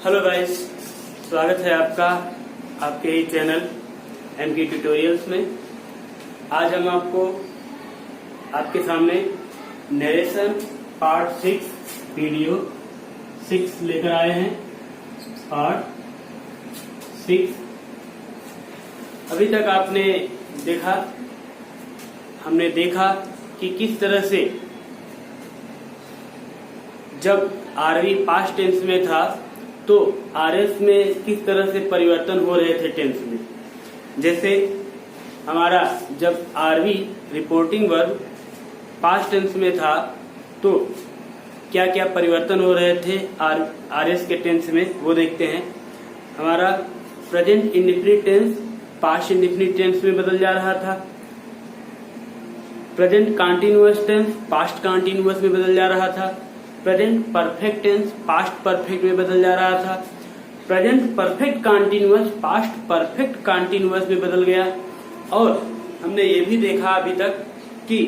Hello guys, स्वागत है आपका आपके ही चैनल एमके ट्यूटोरियल्स में। आज हम आपको आपके सामने नरेशन पार्ट 6 वीडियो 6 लेकर आए हैं। पार्ट 6 अभी तक हमने देखा कि किस तरह से जब आरवी पास्ट टेंस में था तो आरएस में किस तरह से परिवर्तन हो रहे थे टेंस में। जैसे हमारा जब RV reporting verb past tense में था तो क्या क्या परिवर्तन हो रहे थे आरएस के टेंस में, वो देखते हैं। हमारा present indefinite tense past indefinite tense में बदल जा रहा था। Present continuous tense past continuous में बदल जा रहा था। Present perfect tense past perfect में बदल जा रहा था। Present perfect continuous past perfect continuous में बदल गया। और हमने ये भी देखा अभी तक कि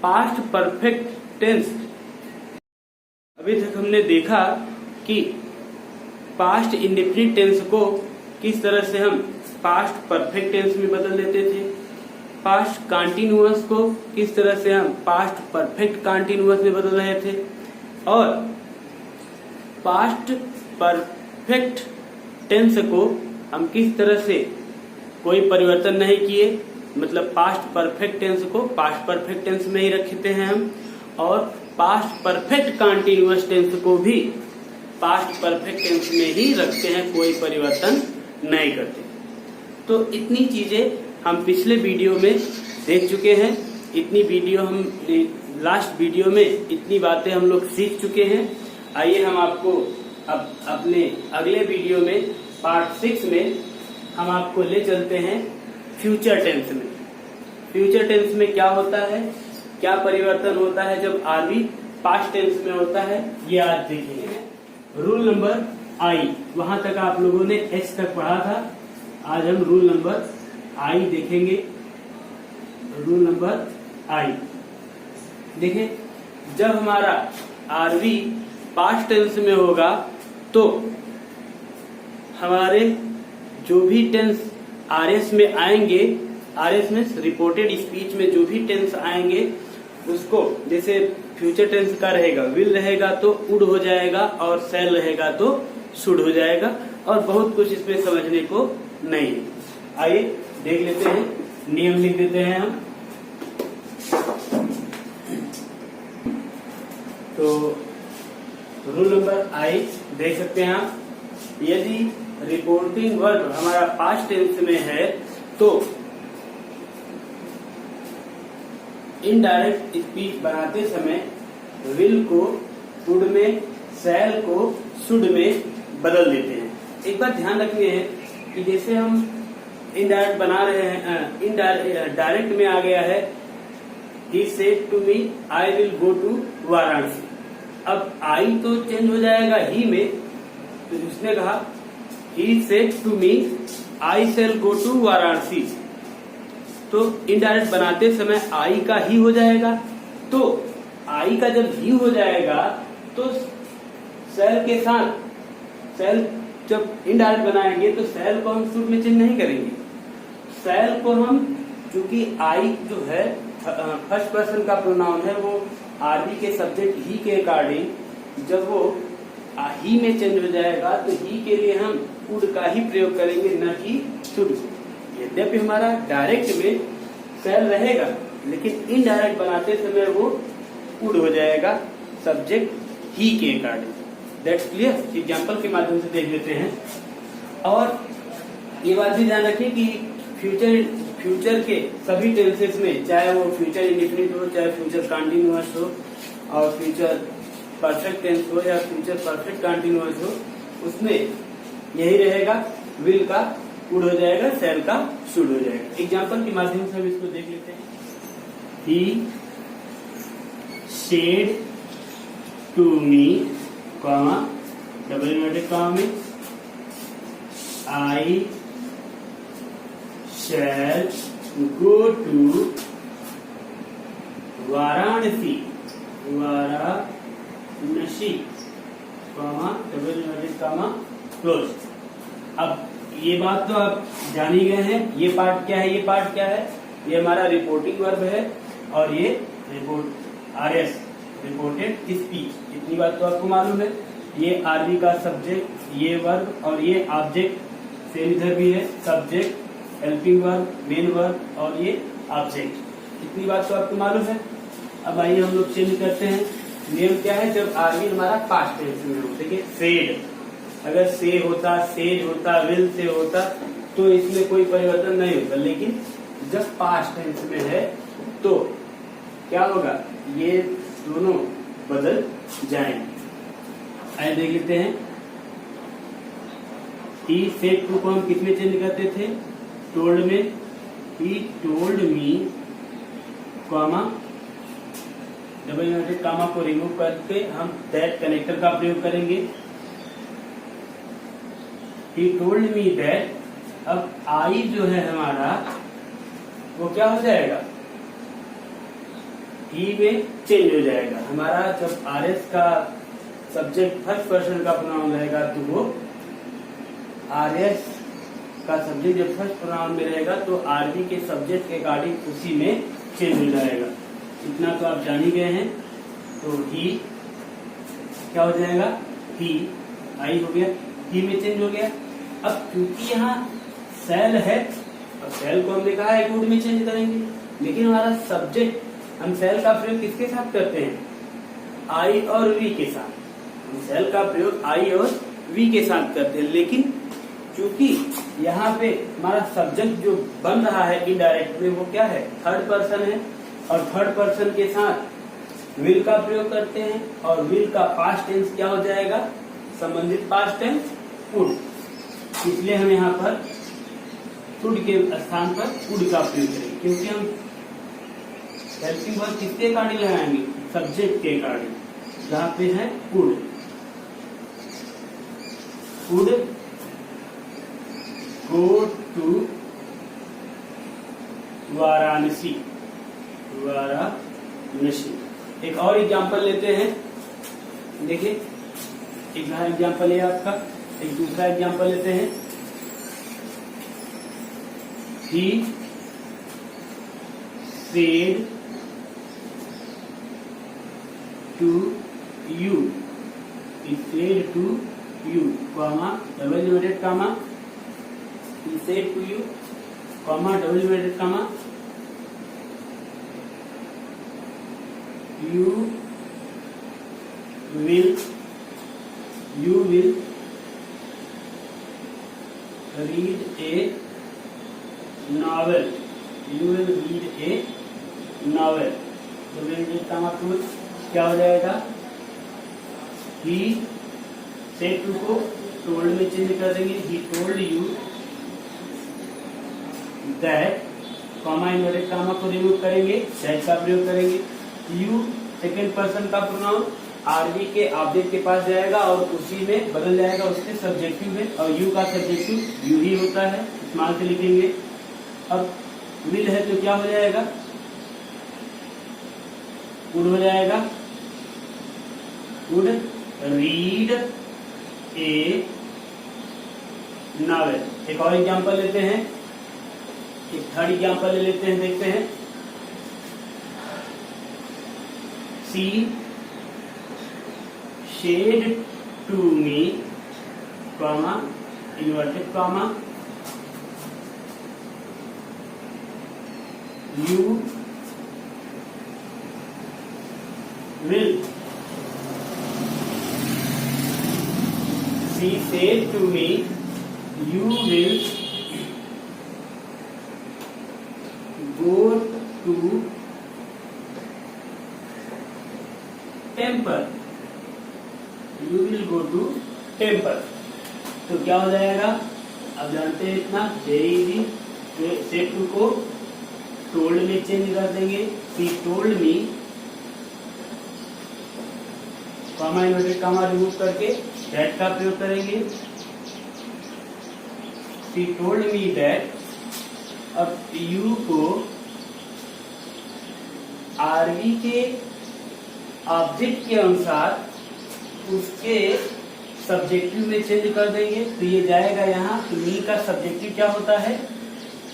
पास्ट परफेक्ट टेंस, अभी तक हमने देखा कि पास्ट इंडेफिनिट टेंस को किस तरह से हम पास्ट परफेक्ट टेंस में बदल देते थे। पास्ट कंटीन्यूअस को किस तरह से हम पास्ट परफेक्ट कंटीन्यूअस में बदल रहे थे। और पास्ट परफेक्ट टेंस को हम किस तरह से कोई परिवर्तन नहीं किए, मतलब पास्ट परफेक्ट टेंस को पास्ट परफेक्ट टेंस में ही रखते हैं हम, और पास्ट परफेक्ट कंटीन्यूअस टेंस को भी पास्ट परफेक्ट टेंस में ही रखते हैं, कोई परिवर्तन नहीं करते। तो इतनी चीजें हम पिछले वीडियो में देख चुके हैं। इतनी वीडियो हम लास्ट वीडियो में इतनी बातें हम लोग सीख चुके हैं। आइए हम आपको अब अपने अगले वीडियो में पार्ट 6 में हम आपको ले चलते हैं फ्यूचर टेंस में। फ्यूचर टेंस में क्या होता है, क्या परिवर्तन होता है जब आरवी पास्ट टेंस में होता है, ये आज देखेंगे। रूल नंबर आई, वहां तक आप लोगों ने एच तक पढ़ा था। आज हम रूल नंबर आई देखेंगे। रूल नंबर आई देखें, जब हमारा आरवी पास्ट टेंस में होगा तो हमारे जो भी टेंस आरएस में आएंगे, आरएस में रिपोर्टेड स्पीच में जो भी टेंस आएंगे उसको, जैसे फ्यूचर टेंस का रहेगा विल रहेगा तो वुड हो जाएगा, और शैल रहेगा तो शुड हो जाएगा, और बहुत कुछ इसमें समझने को नहीं है। आइए देख लेते हैं, नियम लिख देते हैं हम। तो रूल नंबर आई देख सकते हैं आप। यदि रिपोर्टिंग वर्ब हमारा पास्ट टेंस में है तो इनडायरेक्ट स्पीच बनाते समय विल को वुड में, शैल को शुड में बदल देते हैं। एक बात ध्यान रखनी है कि जैसे हम इनडायरेक्ट बना रहे हैं, डायरेक्ट में आ गया है He said to me, I will go to Varanasi. अब आई तो चेंज हो जाएगा ही में, तो उसने कहा He said to me, I shall go to Varanasi. तो इनडायरेक्ट बनाते समय आई का ही हो जाएगा। तो आई का जब ही हो जाएगा तो शैल के साथ, शैल जब इनडायरेक्ट बनाएंगे तो शैल को हम शुड में चेंज नहीं करेंगे। शैल को हम, चूंकि आई जो है फर्स्ट पर्सन का प्रोनाउन है, वो आरवी के सब्जेक्ट ही के अकॉर्डिंग जब वो ही में चेंज हो जाएगा तो ही के लिए हम वुड का ही प्रयोग करेंगे, न कि शुड। यद्यपि हमारा डायरेक्ट में शैल रहेगा लेकिन इनडायरेक्ट बनाते समय वो वुड हो जाएगा सब्जेक्ट ही के अकॉर्डिंग। That's clear. एग्जाम्पल के माध्यम से देख लेते हैं। और ये बात भी ध्यान रखें कि फ्यूचर के सभी टेंसेस में, चाहे वो फ्यूचर इंडेफिनिट हो, चाहे फ्यूचर कंटीन्यूअस हो, और फ्यूचर परफेक्ट टेंस हो या फ्यूचर परफेक्ट कंटीन्यूअस हो, उसमें यही रहेगा, विल का वुड हो जाएगा, शैल का शुड हो जाएगा। एग्जाम्पल के माध्यम से हम इसको देख लेते हैं। He said to me, comma double inverted comma में, I shall go to Varanasi, Varanasi, comma double inverted comma close. अब ये बात तो आप जान ही गए हैं। ये पार्ट क्या है, ये पार्ट क्या है, ये हमारा रिपोर्टिंग वर्ब है और ये रिपोर्ट RS रिपोर्टेड स्पीच। इतनी बात तो आपको मालूम है। ये आरवी का सब्जेक्ट, ये वर्ब और ये ऑब्जेक्ट, सेम इधर भी है subject, helping verb, main verb और ये ऑब्जेक्ट। इतनी बात तो आपको मालूम है। अब आइए हम लोग चेंज करते हैं। नियम क्या है, जब आरवी हमारा पास्ट टेंस में हो, देखिए सेड, अगर से होता, सेज होता, विल से होता तो इसमें कोई परिवर्तन नहीं होता, लेकिन जब पास्ट टेंस में है तो क्या होगा, ये दोनों बदल जाएंगे। आइए देख लेते हैं। ही सेड टू को हम किस में चेंज करते थे, टोल्ड में। He told me comma double inverted comma को रिमूव करके हम दैट कनेक्टर का प्रयोग करेंगे। ही टोल्ड मी दैट, अब आई जो है हमारा वो क्या हो जाएगा, ही में चेंज हो जाएगा। हमारा जब RS का सब्जेक्ट फर्स्ट पर्सन का प्रोनाउन रहेगा तो वो RS का सब्जेक्ट जब फर्स्ट प्रोनाउन में रहेगा तो RV के सब्जेक्ट के अकॉर्डिंग उसी में चेंज हो जाएगा। इतना तो आप जान ही गए हैं। तो ही क्या हो जाएगा, ही, आई हो गया, ही में चेंज हो गया। अब क्योंकि यहाँ सेल है, अब सेल को हमने कहा है वुड में चेंज करेंगे, लेकिन हमारा सब्जेक्ट हम सेल का प्रयोग किसके साथ करते हैं, आई और वी के साथ। हम सेल का प्रयोग आई और वी के साथ करते हैं, लेकिन क्योंकि यहाँ पे हमारा सब्जेक्ट जो बन रहा है इनडायरेक्ट में वो क्या है, थर्ड पर्सन है, और थर्ड पर्सन के साथ विल का प्रयोग करते हैं, और विल का पास्ट टेंस क्या हो जाएगा, संबंधित पास्ट टेंस वुड। इसलिए हम यहाँ पर वुड के स्थान पर वुड का प्रयोग करेंगे, क्योंकि हम हेल्पिंग वर्ब किसके अकॉर्डिंग लगाएंगे, सब्जेक्ट के अकॉर्डिंग, जहाँ पे है would. Would go to Varanasi, Varanasi. एक और एग्जाम्पल लेते हैं, देखिए एक एग्जाम्पल है आपका, एक दूसरा एग्जाम्पल लेते हैं। He said to you, he said to you, comma double inverted comma, he said to you, comma double inverted comma, you will read a novel, you will read a novel। double inverted comma to क्या हो जाएगा, he said to को told में change कर देंगे, he told you that, comma inverted comma को remove करेंगे, that का प्रयोग करेंगे। यू सेकेंड पर्सन का प्रोनाउन आरवी के ऑब्जेक्ट के पास जाएगा और उसी में बदल जाएगा, उसके सब्जेक्टिव में, और यू का सब्जेक्टिव यू ही होता है, स्मॉल से लिखेंगे। अब विल है तो क्या हो जाएगा, वुड हो जाएगा, वुड रीड ए नॉवेल। एक और एग्जाम्पल लेते हैं, एक थर्ड एग्जाम्पल ले लेते हैं, देखते हैं। She said to me, comma inverted comma, you will, she said to me, you will go to temple, you will go to temple। तो क्या हो जाएगा, अब जानते हैं इतना, वेरी इजी। सेड टू को टोल्ड में चेंज कर देंगे, she told me, comma inverted comma remove करके दैट का प्रयोग करेंगे, शी टोल्ड मी दैट। अब यू को आरवी के ऑब्जेक्ट के अनुसार उसके सब्जेक्टिव में चेंज कर देंगे तो ये जाएगा यहाँ। तो मी का सब्जेक्टिव क्या होता है?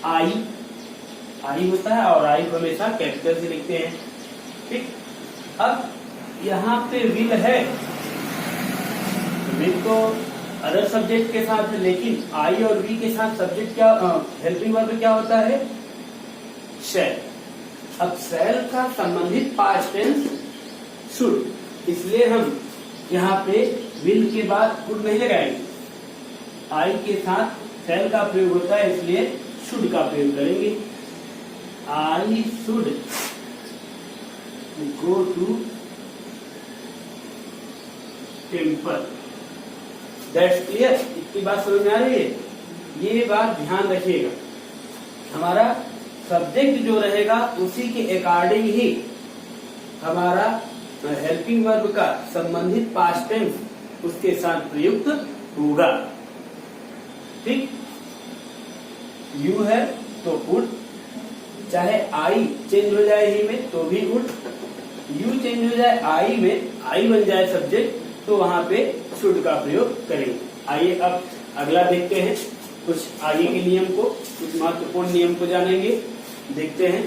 आई होता है, और आई को हमेशा कैपिटल से लिखते हैं। ठीक, अब यहाँ पे विल है, विल तो अदर सब्जेक्ट के साथ है, लेकिन आई और वी के साथ सब्जेक्ट क्या, हेल्पिंग वर्ब क्या होता है? शैल। अब शैल का संबंधित पास्ट टेंस शुड, इसलिए हम यहाँ पे विल के बाद शुड नहीं लगाएंगे। आई के साथ शैल का प्रयोग होता है, इसलिए शुड का प्रयोग करेंगे। I should go to temple. That's clear? इतनी बात समझ में आ रही है? ये बात ध्यान रखिएगा, हमारा सब्जेक्ट जो रहेगा उसी के अकॉर्डिंग ही हमारा हेल्पिंग वर्ब का संबंधित पास्ट टेंस उसके साथ प्रयुक्त होगा। ठीक, यू है तो वुड, चाहे आई चेंज हो जाए ही में तो भी वुड, यू चेंज हो जाए आई में, आई बन जाए सब्जेक्ट तो वहां पे शुड का प्रयोग करेंगे। आइए अब अगला देखते हैं, कुछ आगे के नियम को, कुछ महत्वपूर्ण नियम को जानेंगे, देखते हैं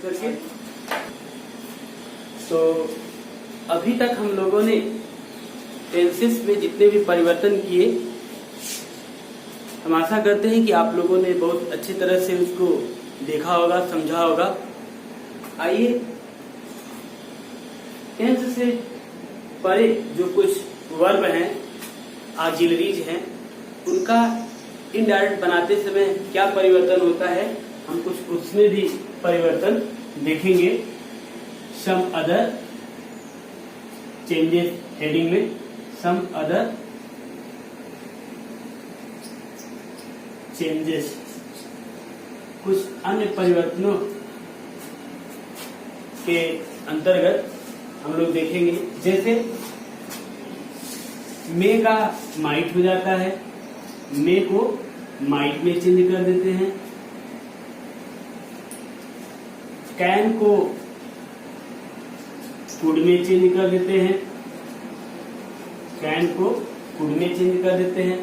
करके। तो अभी तक हम लोगों ने टेंसेस में जितने भी परिवर्तन किए, हम आशा करते हैं कि आप लोगों ने बहुत अच्छी तरह से उसको देखा होगा, समझा होगा। आइए टेंस से परे जो कुछ वर्ब हैं, ऑक्सिलरीज हैं, उनका इनडायरेक्ट बनाते समय क्या परिवर्तन होता है, हम कुछ उसमें भी परिवर्तन देखेंगे। सम अदर चेंजेस हेडिंग में, सम अदर चेंजेस, कुछ अन्य परिवर्तनों के अंतर्गत हम लोग देखेंगे। जैसे मे का माइट हो जाता है, मे को माइट में चेंज कर देते हैं। कैन को कुड में चेंज कर देते हैं, कैन को कुड में चेंज कर देते हैं,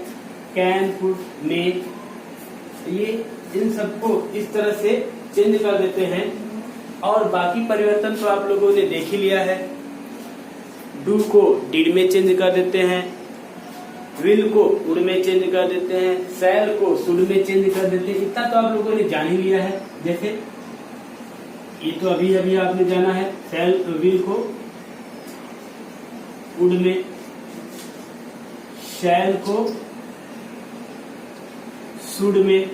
कैन कुड में, ये इन सबको इस तरह से चेंज कर देते हैं। और बाकी परिवर्तन तो आप लोगों ने देख ही लिया है। डू को डिड में चेंज कर देते हैं, विल को वुड में चेंज कर देते हैं, शैल को शुड में चेंज कर देते हैं। इतना तो आप लोगों ने जान ही लिया है। जैसे ये तो अभी अभी आपने जाना है, शैल विल को वुड में, शैल को शुड में,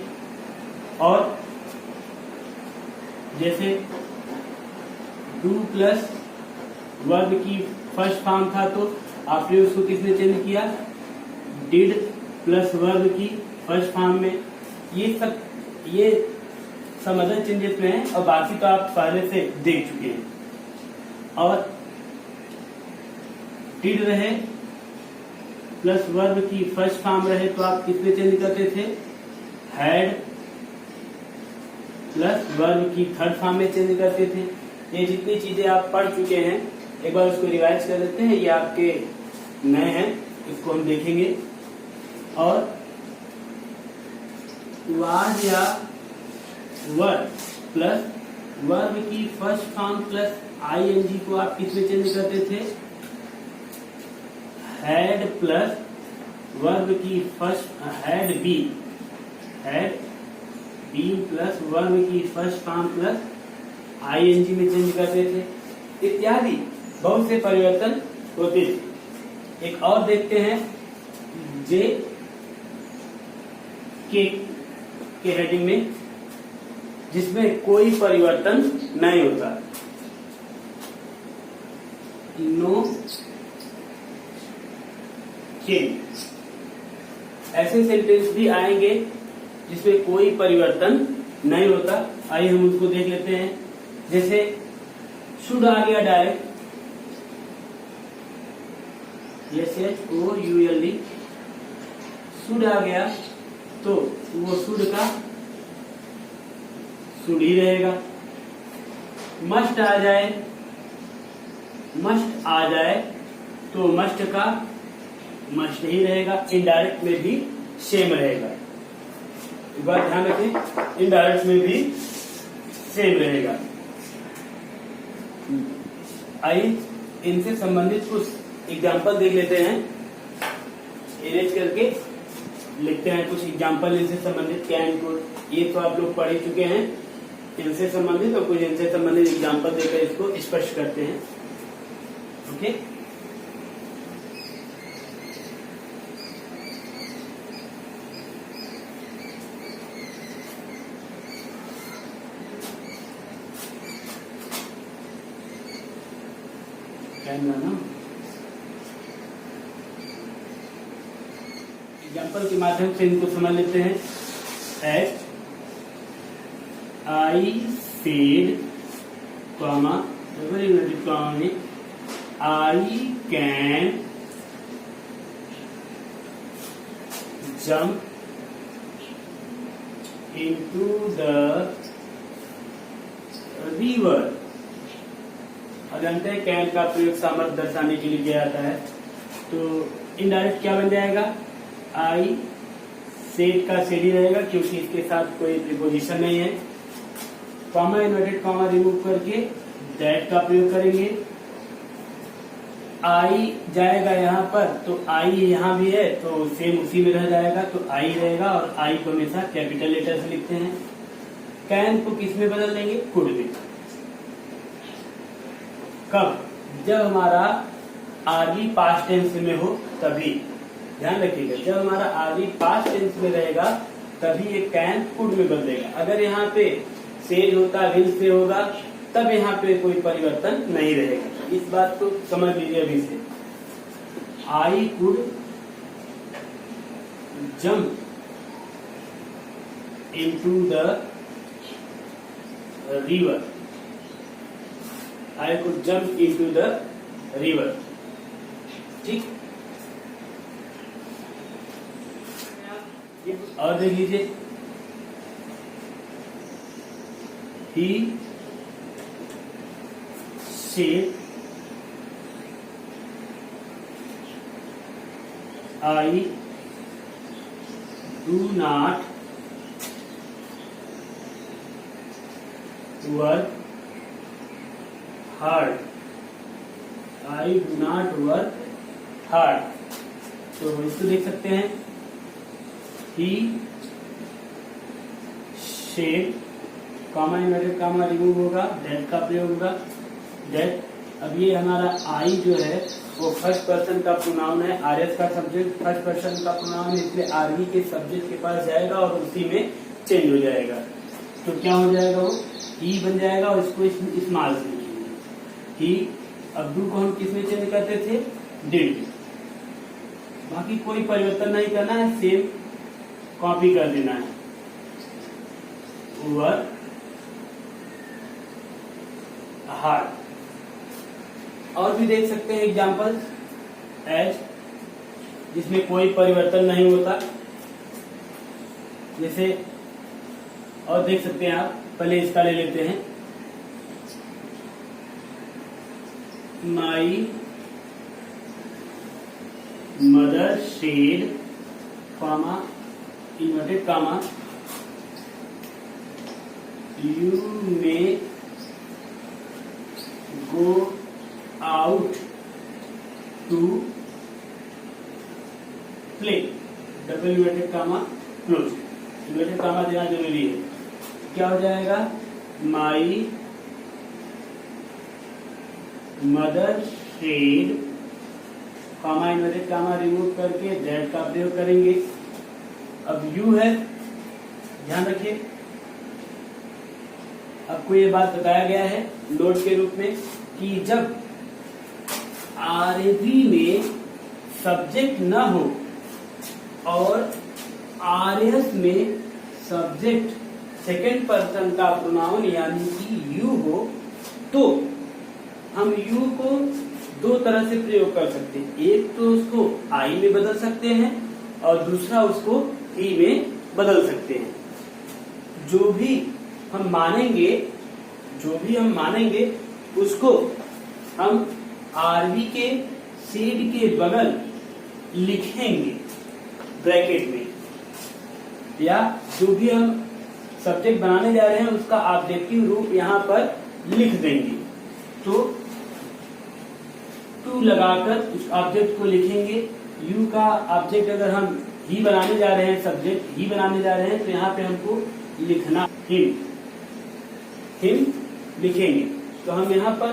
और जैसे डू प्लस वर्ब की फर्स्ट फॉर्म था तो आपने उसको किसने चेंज किया? डिड प्लस वर्ब की फर्स्ट फॉर्म में। ये सब अदर चेंजेस में है, और बाकी तो आप पहले से देख चुके हैं। और डिड रहे प्लस वर्ब की फर्स्ट फॉर्म रहे तो आप किसमें चेंज करते थे? हैड प्लस वर्ब की थर्ड फॉर्म में चेंज करते थे। ये जितनी चीजें आप पढ़ चुके हैं, एक बार उसको रिवाइज कर देते हैं। ये आपके नए हैं, इसको हम देखेंगे। और वाज या वर्ब प्लस वर्ब की फर्स्ट फॉर्म प्लस आईएनजी को आप किसमें चेंज करते थे? हैड प्लस वर्ब की first, had be plus verb की फर्स्ट फॉर्म प्लस आईएनजी में चेंज करते थे। इत्यादि बहुत से परिवर्तन होते थे। एक और देखते हैं, जे के हेडिंग में, जिसमें कोई परिवर्तन नहीं होता। नो चेंज, ऐसे सेंटेंस भी आएंगे जिसमें कोई परिवर्तन नहीं होता। आइए हम उसको देख लेते हैं। जैसे शुड आ गया डायरेक्ट, SHOULD, शुड आ गया तो वो शुड का शुड ही रहेगा। मस्ट आ जाए तो मस्ट का मस्ट ही रहेगा, इनडायरेक्ट में भी सेम रहेगा। एक बात ध्यान रखें, इनडायरेक्ट में भी सेम रहेगा। आइए इनसे संबंधित कुछ एग्जाम्पल देख लेते हैं, इरेज करके लिखते हैं कुछ एग्जाम्पल इनसे संबंधित क्या है इनको। ये तो आप लोग पढ़ ही चुके हैं इनसे संबंधित, और कुछ इनसे संबंधित एग्जाम्पल देकर इसको स्पष्ट करते हैं। ओके, एग्जाम्पल के माध्यम से इनको समझ लेते हैं। At I said comma double inverted comma में I can jump into the river. अब जानते हैं कैन का प्रयोग सामर्थ्य दर्शाने के लिए किया जाता है, तो इनडायरेक्ट क्या बन जाएगा, आई सेड का सेड ही रहेगा क्योंकि इसके साथ कोई प्रीपोजिशन नहीं है। कॉमा इन्वर्टेड कॉमा रिमूव करके दैट का प्रयोग करेंगे। आई जाएगा यहाँ पर, तो आई यहाँ भी है तो सेम उसी में रह जाएगा, तो आई रहेगा, और आई को हमेशा कैपिटल लेटर से लिखते हैं। कैन को किस में बदल देंगे, कुड में। कब, जब हमारा आरवी पास्ट टेंस में हो तभी, ध्यान रखिएगा, जब हमारा आरवी पास्ट टेंस में रहेगा तभी ये कैन कुड में बदलेगा। अगर यहाँ पे सेड होता, विल से होगा, तब यहाँ पे कोई परिवर्तन नहीं रहेगा। इस बात को समझ लीजिए अभी से। I could jump into the river, I could jump into the river. ठीक, और देख लीजिए, ही said I do not work hard. I do not work hard. तो इसको देख सकते हैं, he said comma inverted comma remove होगा, दैट का प्रयोग होगा, दैट। अब ये हमारा आई जो है वो फर्स्ट पर्सन का प्रोनाउन है, आरएस का सब्जेक्ट फर्स्ट पर्सन का प्रोनाउन है, इसलिए आरवी के सब्जेक्ट के पास जाएगा और उसी में चेंज हो जाएगा। तो क्या हो जाएगा, वो ही बन जाएगा, और इसको स्मॉल से लिखेंगे ही। अब डू को हम किस में चेंज करते थे, डिड। बाकी कोई परिवर्तन नहीं करना है, सेम कॉपी कर देना है। Work hard. और भी देख सकते हैं एग्जाम्पल एज, जिसमें कोई परिवर्तन नहीं होता, जैसे और देख सकते हैं आप। पहले इसका ले लेते हैं, my mother said comma inverted comma you may go out to play, double inverted comma close, inverted comma देना जरूरी है। क्या हो जाएगा, my mother said comma inverted comma remove करके दैट का प्रयोग करेंगे। अब यू है, ध्यान रखिए, आपको ये बात बताया गया है नोट के रूप में कि जब आरवी में सब्जेक्ट न हो और आरएस में सब्जेक्ट सेकेंड पर्सन का प्रोनाउन यानी कि यू हो, तो हम यू को दो तरह से प्रयोग कर सकते हैं। एक तो उसको आई में बदल सकते हैं और दूसरा उसको ही में बदल सकते हैं। जो भी हम मानेंगे उसको हम आरवी के सेड के बगल लिखेंगे ब्रैकेट में, या जो भी हम सब्जेक्ट बनाने जा रहे हैं उसका ऑब्जेक्टिव रूप यहाँ पर लिख देंगे। तो टू लगाकर उस ऑब्जेक्ट को लिखेंगे। यू का ऑब्जेक्ट अगर हम ही बनाने जा रहे हैं, सब्जेक्ट ही बनाने जा रहे हैं, तो यहाँ पे हमको लिखना हिम लिखेंगे। तो हम यहाँ पर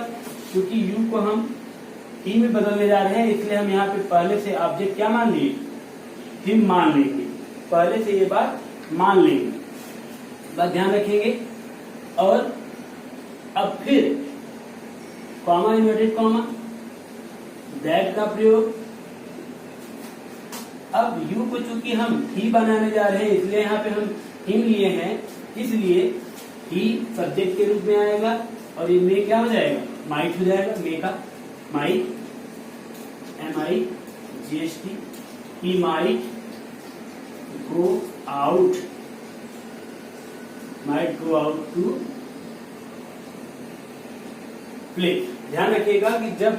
क्योंकि यू को हम ही में बदलने जा रहे हैं, इसलिए हम यहाँ पे पहले से ऑब्जेक्ट क्या मान लिए, हिम मान लेंगे। पहले से ये बात मान लेंगे, बात ध्यान रखेंगे। और अब फिर कॉमा, इन्वर्टेड कॉमा, दैट का प्रयोग। अब यू को चूंकि हम ही बनाने जा रहे हैं, इसलिए यहाँ पे हम हिम लिए हैं, इसलिए ही सब्जेक्ट के रूप में आएगा और ये मे क्या हो जाएगा, माइट हो जाएगा। मे का might, MIGHT, he might go out to play. ध्यान रखिएगा कि जब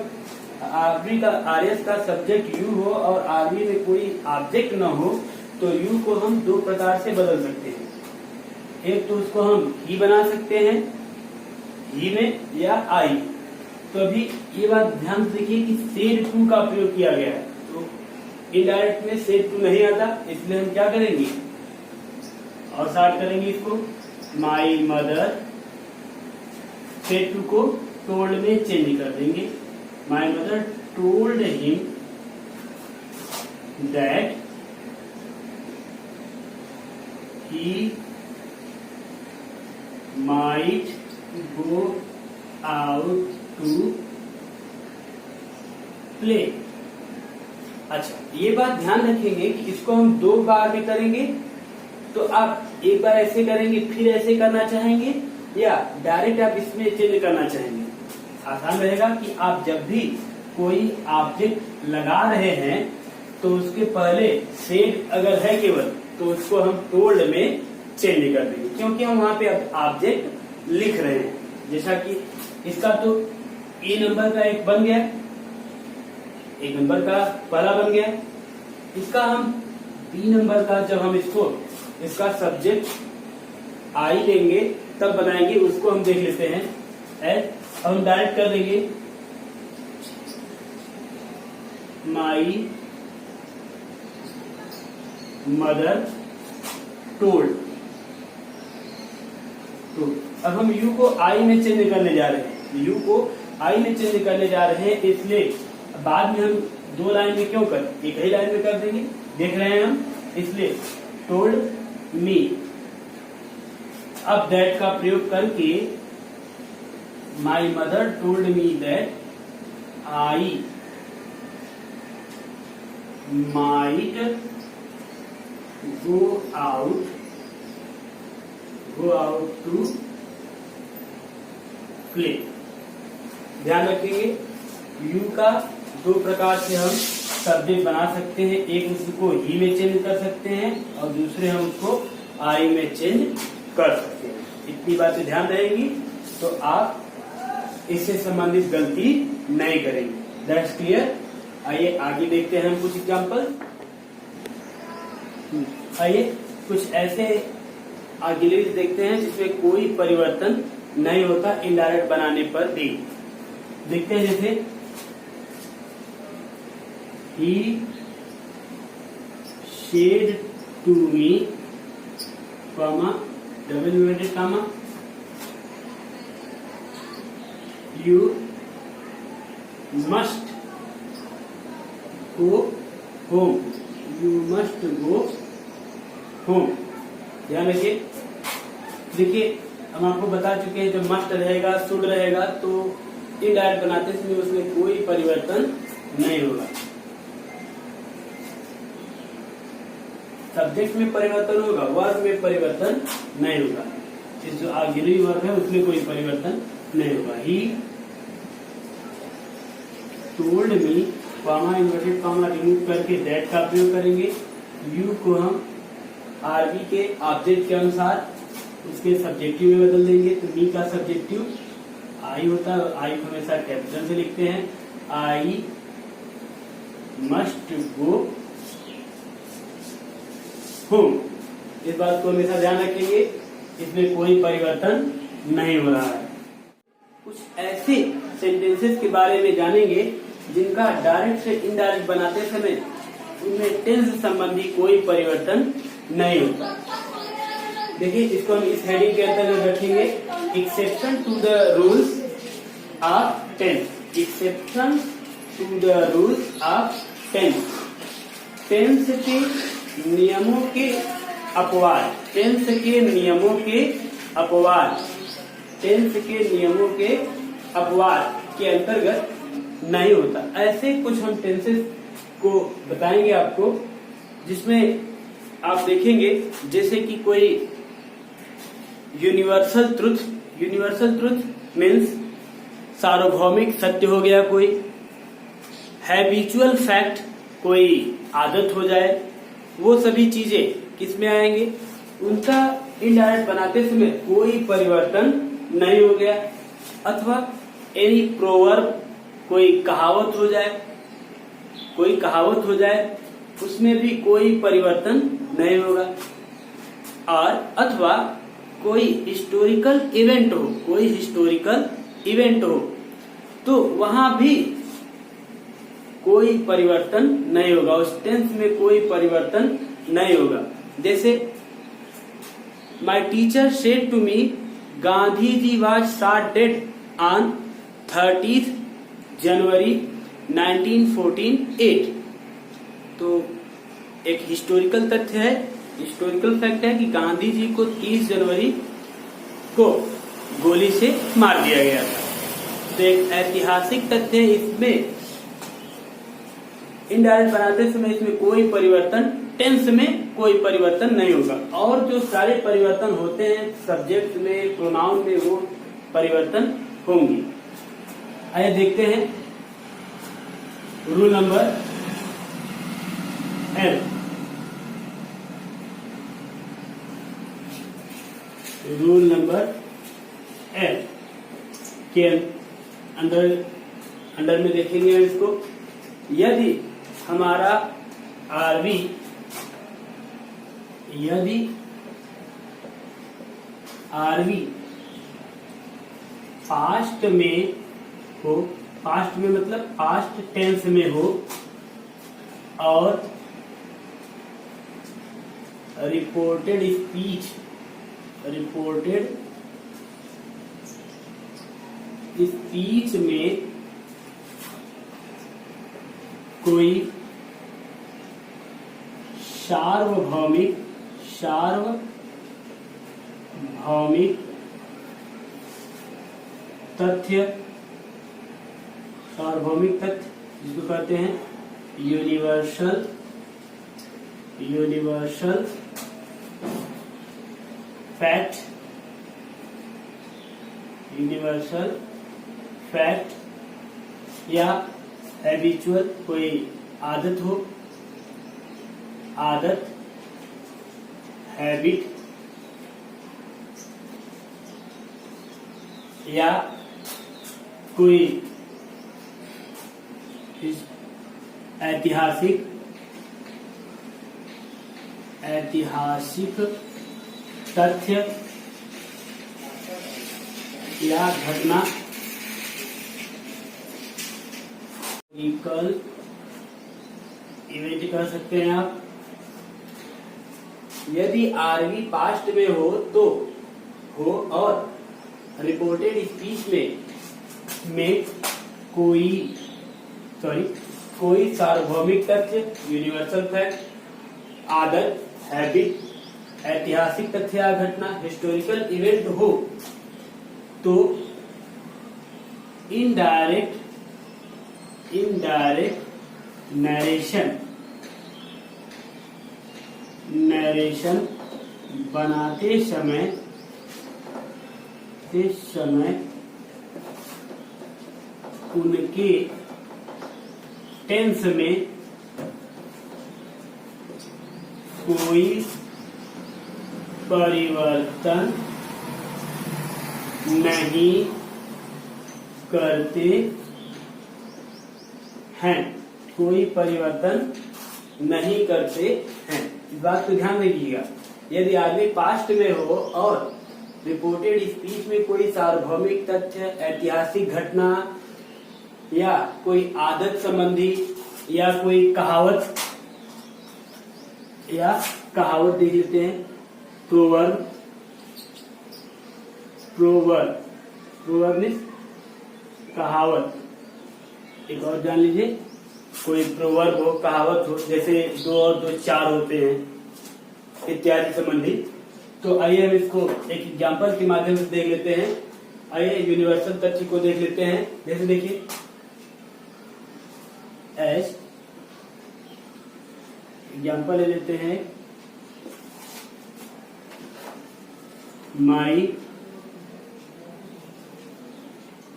आरबी का RS का सब्जेक्ट यू हो और आरबी में कोई ऑब्जेक्ट न हो, तो यू को हम दो प्रकार से बदल सकते हैं। एक तो उसको हम ही बना सकते हैं, ही में, या आई। तो अभी ये बात ध्यान से देखिए कि सेड टू का प्रयोग किया गया है, तो इनडायरेक्ट में सेड टू नहीं आता, इसलिए हम क्या करेंगे, और स्टार्ट करेंगे इसको, माई मदर। सेड टू को टोल्ड में चेंज कर देंगे। माई mother told him that he might go out to play। अच्छा, ये बात ध्यान रखेंगे कि इसको हम दो बार में करेंगे, तो आप एक बार ऐसे करेंगे फिर ऐसे करना चाहेंगे, या डायरेक्ट आप इसमें चेंज करना चाहेंगे। आसान रहेगा कि आप जब भी कोई ऑब्जेक्ट लगा रहे हैं तो उसके पहले सेड अगर है केवल, तो उसको हम टोल्ड में चेंज कर देंगे, क्योंकि हम वहां पे ऑब्जेक्ट लिख रहे हैं। जैसा कि इसका तो ए नंबर का एक बन गया, एक नंबर का पहला बन गया। इसका हम बी नंबर का, जब हम इसका सब्जेक्ट आई लेंगे तब बनाएंगे, उसको हम देख लेते हैं। एड हम डायरेक्ट कर देंगे, माई मदर टोल्ड। तो अब हम यू को आई में चेंज करने जा रहे हैं, यू को आई में चेंज करने जा रहे हैं, इसलिए बाद में हम दो लाइन में क्यों कर, एक ही लाइन में कर देंगे, देख रहे हैं हम, इसलिए टोल्ड मी। अब दैट का प्रयोग करके my mother told me that I might go out to play. ध्यान रखेंगे, यू का दो प्रकार से हम सब्जेक्ट बना सकते हैं, एक उसको ही में चेंज कर सकते हैं और दूसरे हम उसको आई में चेंज कर सकते हैं। इतनी बातें ध्यान रहेंगी तो आप इससे संबंधित गलती नहीं करेंगे। That's clear. आइए आगे देखते हैं हम कुछ एग्जाम्पल। आइए कुछ ऐसे ऑक्सिलरीज देखते हैं जिसमें कोई परिवर्तन नहीं होता इनडायरेक्ट बनाने पर भी। देखते हैं जैसे he said to me, comma, double inverted comma, you must go home, you must go home। ध्यान रखिए, देखिए हम आपको बता चुके हैं जब मस्ट रहेगा, शुड रहेगा तो इनडायरेक्ट बनाते समय उसमें कोई परिवर्तन नहीं होगा। सब्जेक्ट में परिवर्तन होगा, वर्ब में परिवर्तन नहीं होगा। इस जो ऑक्सिलरी वर्ब है उसमें कोई परिवर्तन नहीं होगा। He told me, comma inverted comma remove करके दैट का प्रयोग करेंगे। यू को हम आरबी के ऑब्जेक्ट के अनुसार उसके सब्जेक्टिव में बदल देंगे। तो मी का सब्जेक्टिव आई होता है, आई को हमेशा कैपिटल से लिखते हैं। I must go home. इस बात को हमेशा ध्यान रखेंगे, इसमें कोई परिवर्तन नहीं हो रहा है। कुछ ऐसे सेंटेंसेस के बारे में जानेंगे जिनका डायरेक्ट से इनडायरेक्ट बनाते समय उनमें टेंस संबंधी कोई परिवर्तन नहीं होता। देखिए, इसको हम इस हेडिंग के अंतर्गत रखेंगे, exception to the rules of tense. Exception to the rules of tense. Tense के नियमों के अपवाद। टेंस के नियमों के अपवाद। टेंस के नियमों के अपवाद के अंतर्गत नहीं होता। ऐसे कुछ हम टेंसेस को बताएंगे आपको, जिसमें आप देखेंगे जैसे कि कोई universal truth. Universal truth means सार्वभौमिक सत्य हो गया कोई। हैबिचुअल फैक्ट, कोई आदत हो जाए। वो सभी चीजें किस में आएंगे? उनका इनडायरेक्ट बनाते समय कोई परिवर्तन नहीं हो गया। अथवा एनी प्रोवर्ब, कोई कहावत हो जाए, कोई कहावत हो जाए, उसमें भी कोई परिवर्तन नहीं होगा। और अथवा कोई हिस्टोरिकल इवेंट हो, कोई हिस्टोरिकल इवेंट हो, तो वहां भी कोई परिवर्तन नहीं होगा। उस टेंस में कोई परिवर्तन नहीं होगा। जैसे my teacher said to me Gandhi ji was shot dead on 30 January 1914। तो एक हिस्टोरिकल तथ्य है, हिस्टोरिकल फैक्ट है कि गांधी जी को 30 जनवरी को गोली से मार दिया गया था। तो एक ऐतिहासिक तथ्य है, इसमें इनडायरेक्ट बनाते समय इसमें कोई परिवर्तन, टेंस में कोई परिवर्तन नहीं होगा। और जो सारे परिवर्तन होते हैं सब्जेक्ट में, प्रोनाउन में, वो परिवर्तन होंगे। आइए देखते हैं rule number L. Rule number L के अंडर में देखेंगे हम इसको। यदि हमारा आरवी, यदि आरवी पास्ट में हो, पास्ट में मतलब पास्ट टेंस में हो, और रिपोर्टेड स्पीच, रिपोर्टेड स्पीच में कोई सार्वभौमिक तथ्य, सार्वभौमिक तथ्य जिसको कहते हैं यूनिवर्सल फैक्ट, यूनिवर्सल फैक्ट या हैबिचुअल, कोई आदत हो, आदत, हैबिट, या कोई ऐतिहासिक तथ्य या घटना, हिस्टोरिकल इवेंट कह सकते हैं आप। यदि आरवी पास्ट में हो तो हो, और रिपोर्टेड स्पीच में कोई सार्वभौमिक तथ्य, यूनिवर्सल फैक्ट, आदत, हैबिट, ऐतिहासिक तथ्य या घटना, हिस्टोरिकल इवेंट हो, तो इनडायरेक्ट नरेशन बनाते समय उनके टेंस में कोई परिवर्तन नहीं करते हैं। कोई परिवर्तन नहीं करते हैं। इस बात को ध्यान रखिएगा। यदि आदमी पास्ट में हो और रिपोर्टेड स्पीच में कोई सार्वभौमिक तथ्य, ऐतिहासिक घटना या कोई आदत संबंधी या कोई कहावत देख लेते हैं, प्रोवर्ब मीन्स कहावत। एक और जान लीजिए, कोई प्रोवर्ब हो, कहावत हो, जैसे 2 और 2 4 होते हैं इत्यादि संबंधी। तो आइए हम इसको एक एग्जांपल के माध्यम से देख लेते हैं। आइए यूनिवर्सल तथ्य को देख लेते हैं। जैसे देखिए, एग्जांपल ले लेते हैं, my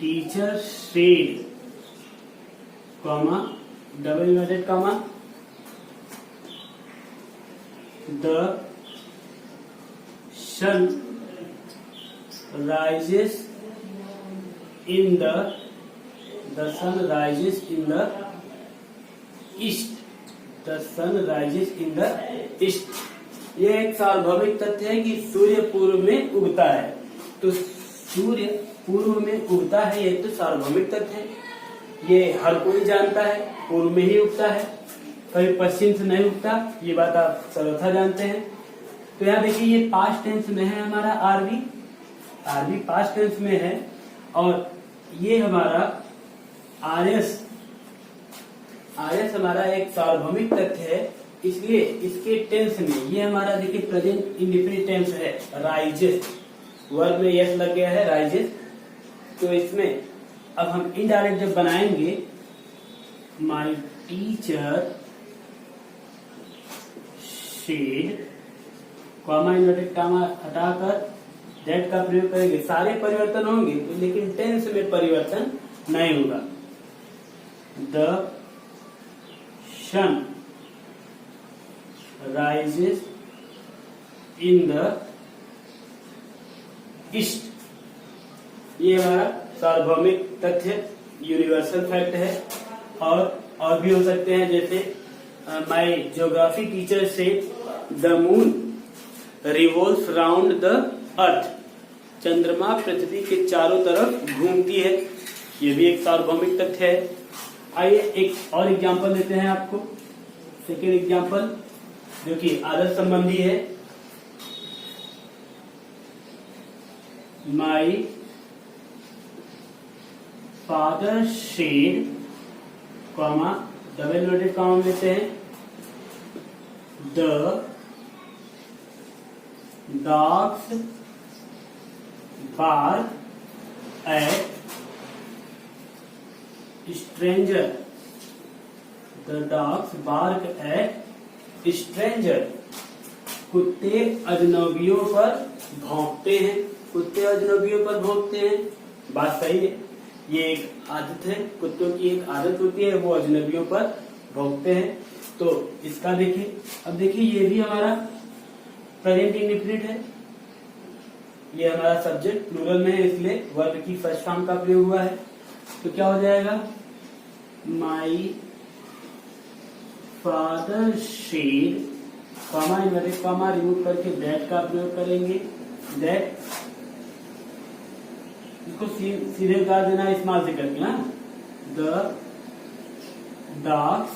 teacher said, comma, double inverted comma, the sun rises in the sun rises in the east, the sun rises in the east। ये एक सार्वभौमिक तथ्य है कि सूर्य पूर्व में उगता है। तो सूर्य पूर्व में उगता है, ये तो सार्वभौमिक तथ्य है, ये हर कोई जानता है, पूर्व में ही उगता है, कभी पश्चिम से नहीं उगता, ये बात आप सर्वथा जानते हैं। तो यहाँ देखिए, ये पास्ट टेंस में है हमारा आरबी पास्ट टेंस में है, और ये हमारा आरएस हमारा एक सार्वभौमिक तथ्य है, इसलिए इसके टेंस में ये हमारा देखिए प्रेजेंट इंडेफिनिट टेंस है, राइजेस, वर्ब में यस लग गया है, राइजेस। तो इसमें अब हम इनडायरेक्ट जब बनाएंगे, माई teacher said, comma inverted comma हटाकर दैट का प्रयोग करेंगे, सारे परिवर्तन होंगे, लेकिन टेंस में परिवर्तन नहीं होगा। The sun rises in the east, ये हमारा सार्वभौमिक तथ्य, यूनिवर्सल फैक्ट है। और भी हो सकते हैं, जैसे माई ज्योग्राफी टीचर से the moon revolves round the earth, चंद्रमा पृथ्वी के चारों तरफ घूमती है, ये भी एक सार्वभौमिक तथ्य है। आइए एक और एग्जांपल देते हैं आपको, सेकेंड एग्जांपल, जो कि आदत संबंधी है। My father said, comma, double inverted comma लेते हैं, the dogs bark at stranger, the dogs bark at stranger, कुत्ते अजनबियों पर भौंकते हैं, कुत्ते अजनबियों पर भौंकते हैं, बात सही है, ये एक आदत है, कुत्तों की एक आदत होती है, वो अजनबियों पर भौंकते हैं। तो इसका देखिए, अब देखिए ये भी हमारा प्रेजेंट इंडेफिनिट है, ये हमारा सब्जेक्ट प्लूरल में है, इसलिए वर्ब की फर्स्ट फॉर्म का प्रयोग हुआ है। तो क्या हो जाएगा, माई father said, comma inverted comma remove करके दैट का प्रयोग करेंगे, दैट, इसको सीधे उतार देना इस्तेमाल से करके ना, the dogs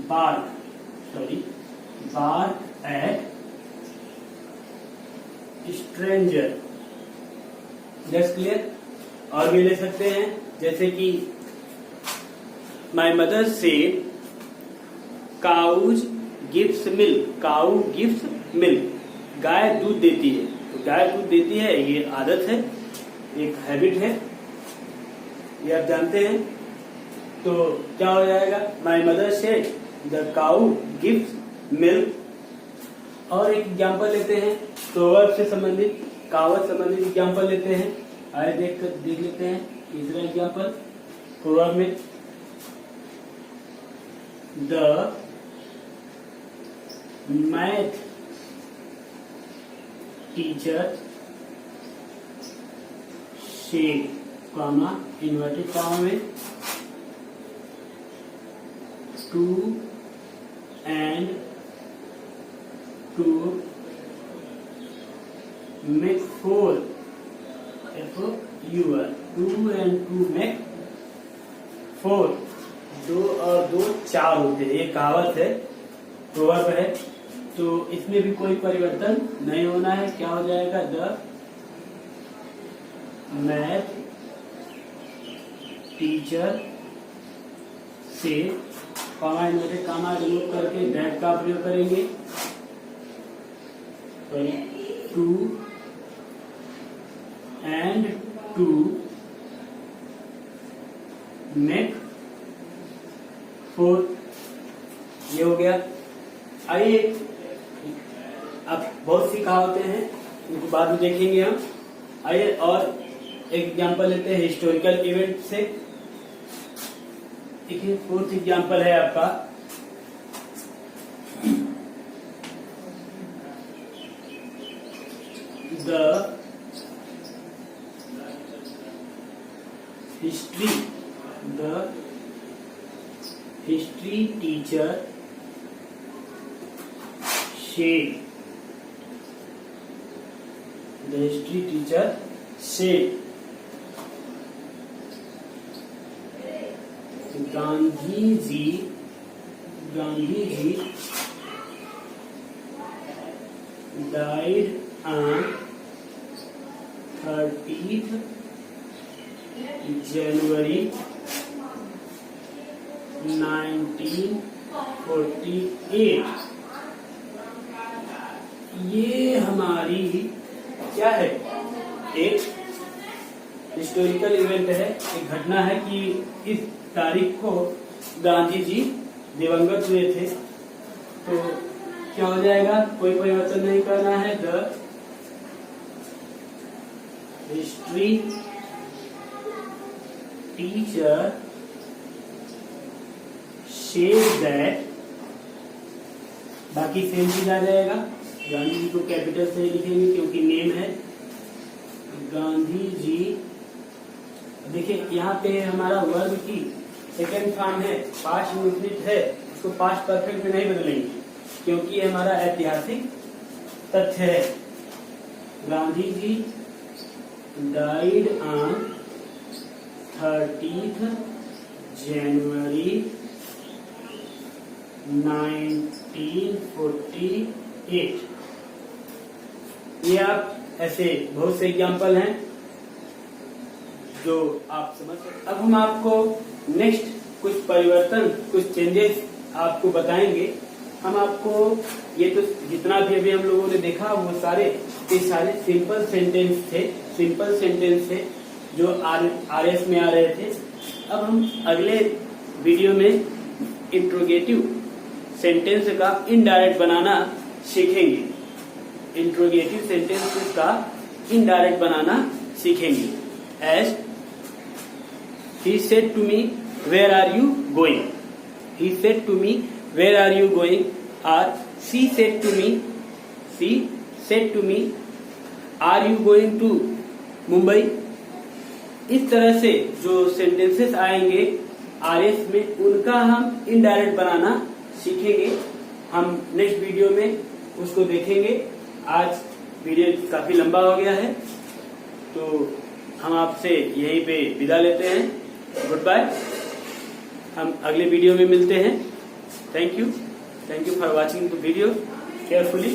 bark at stranger, just clear. और भी ले सकते हैं, जैसे कि my mother said cows gives milk, cow gives milk, गाय दूध देती है। तो गाय दूध देती है, ये आदत है, एक हैबिट है, ये आप जानते हैं। तो क्या हो जाएगा, my mother said the cow gives milk. और एक एग्जाम्पल लेते हैं, प्रोवर्ब से संबंधित, कहावत संबंधित एग्जाम्पल लेते हैं। आइए देख लेते हैं तीसरा एग्जाम्पल, प्रोवर्ब में, the math teacher said, comma inverted comma में, 2 and 2 make 4. F-O-U-R. 2 and 2 make 4. 2 और 2 4 होते हैं, ये कहावत है, प्रोवर्ब है। तो इसमें भी कोई परिवर्तन नहीं होना है। क्या हो जाएगा? द मैथ टीचर से कॉमा इन्वर्टेड कॉमा रिमूव करके दैट का प्रयोग करेंगे। 2 and 2 make 4। ये हो गया। आइए, अब बहुत सी कहावतें हैं, इनको बाद में देखेंगे हम। आइए और एग्जाम्पल लेते हैं हिस्टोरिकल इवेंट से। देखिए, फोर्थ एग्जाम्पल है आपका the history teacher said, the history teacher said, Gandhi ji died on 30th January 1948। ये हमारी क्या है? एक हिस्टोरिकल इवेंट है, एक घटना है कि इस तारीख को गांधी जी दिवंगत हुए थे। तो क्या हो जाएगा? कोई परिवर्तन नहीं करना है। The history teacher said that, बाकी सेम चीज आ जाएगा। गांधी जी को कैपिटल से लिखेंगे क्योंकि नेम है गांधी जी। देखिए, यहाँ पे हमारा वर्ब की सेकंड फॉर्म है, पास्ट इंडेफिनिट है, उसको पास्ट परफेक्ट में नहीं बदलेंगे क्योंकि हमारा ऐतिहासिक तथ्य है। Gandhi ji died on 30th January 1948। ये आप ऐसे बहुत से एग्जाम्पल हैं जो आप समझ सकते। अब हम आपको नेक्स्ट कुछ परिवर्तन, कुछ चेंजेस आपको बताएंगे। हम आपको ये तो जितना भी अभी हम लोगों ने देखा वो सारे सिंपल सेंटेंस थे जो आरएस में आ रहे थे। अब हम अगले वीडियो में इंट्रोगेटिव सेंटेंस का इनडायरेक्ट बनाना सीखेंगे। इंट्रोगेटिव सेंटेंस का इनडायरेक्ट बनाना सीखेंगे। As he said to me, where are you going? He said to me, where are you going? Or she said to me, are you going to Mumbai? इस तरह से जो sentences आएंगे RS में, उनका हम इनडायरेक्ट बनाना सीखेंगे। हम नेक्स्ट वीडियो में उसको देखेंगे। आज वीडियो काफी लंबा हो गया है, तो हम आपसे यहीं पे विदा लेते हैं। Good bye. हम अगले वीडियो में मिलते हैं। Thank you for watching the video carefully.